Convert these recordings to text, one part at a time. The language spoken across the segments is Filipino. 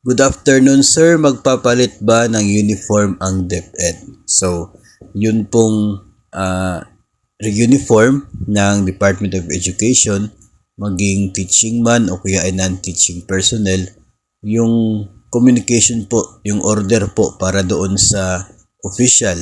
Good afternoon sir, magpapalit ba ng uniform ang DepEd? So, yun pong uniform ng Department of Education, maging teaching man o kaya ay non-teaching personnel, yung communication po, yung order po para doon sa official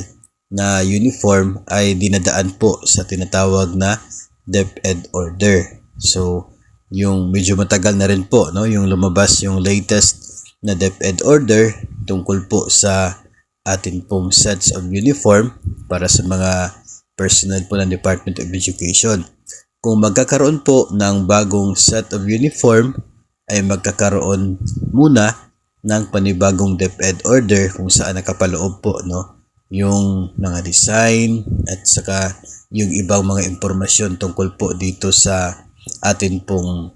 na uniform ay dinadaan po sa tinatawag na DepEd order. So, yung medyo matagal na rin po, no, yung lumabas yung latest na DepEd order tungkol po sa atin pong sets of uniform para sa mga personnel po ng Department of Education. Kung magkakaroon po ng bagong set of uniform, ay magkakaroon muna ng panibagong DepEd order kung saan nakapaloob po, no, yung mga design at saka yung ibang mga impormasyon tungkol po dito sa atin pong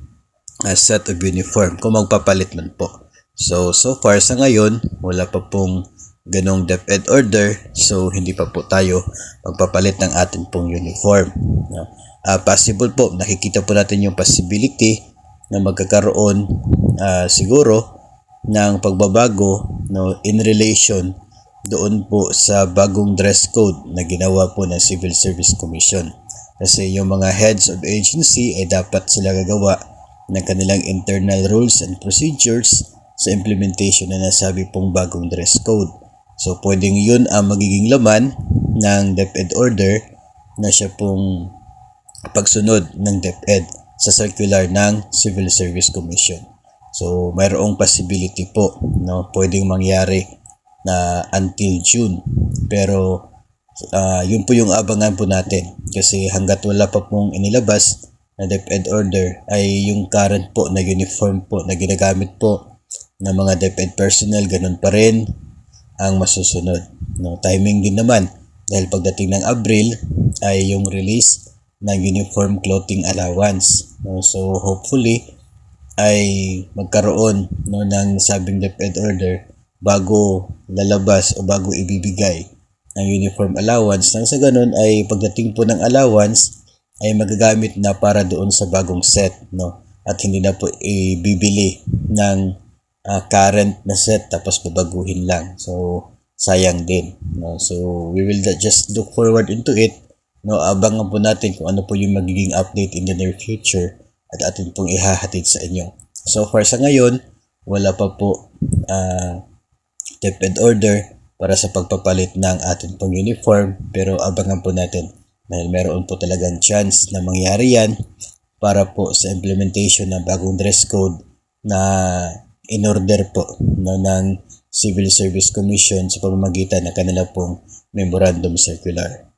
set of uniform kung magpapalit man po. So far sa ngayon, wala pa pong ganong DepEd order, so hindi pa po tayo magpapalit ng ating pong uniform. Possible po, nakikita po natin yung possibility na magkakaroon siguro ng pagbabago, no, in relation doon po sa bagong dress code na ginawa po ng Civil Service Commission. Kasi yung mga heads of agency ay dapat sila gagawa ng kanilang internal rules and procedures sa implementation na nasabi pong bagong dress code. So pwedeng yun ang magiging laman ng DepEd order na siya pong pagsunod ng DepEd sa circular ng Civil Service Commission. So mayroong possibility po, no, pwedeng mangyari na until June. Pero yun po yung abangan po natin kasi hanggat wala pa pong inilabas na DepEd order ay yung current po na uniform po na ginagamit po ng mga DepEd personnel, ganun pa rin ang masusunod. No, timing din naman dahil pagdating ng Abril ay yung release ng Uniform Clothing Allowance. No, so hopefully ay magkaroon, no, ng sabing DepEd order bago lalabas o bago ibibigay ng uniform allowance. Nang sa ganun ay pagdating po ng allowance ay magagamit na para doon sa bagong set, no, at hindi na po ibibili ng current na set tapos babaguhin lang. So sayang din, no? So we will just look forward into it, no? Abangan po natin kung ano po yung magiging update in the near future at atin pong ihahatid sa inyo. So far sa ngayon, wala pa po DepEd order para sa pagpapalit ng atin pong uniform, pero abangan po natin dahil meron po talagang chance na mangyari yan para po sa implementation ng bagong dress code na in-order po, no, ng Civil Service Commission sa pamamagitan ng kanila pong Memorandum Circular.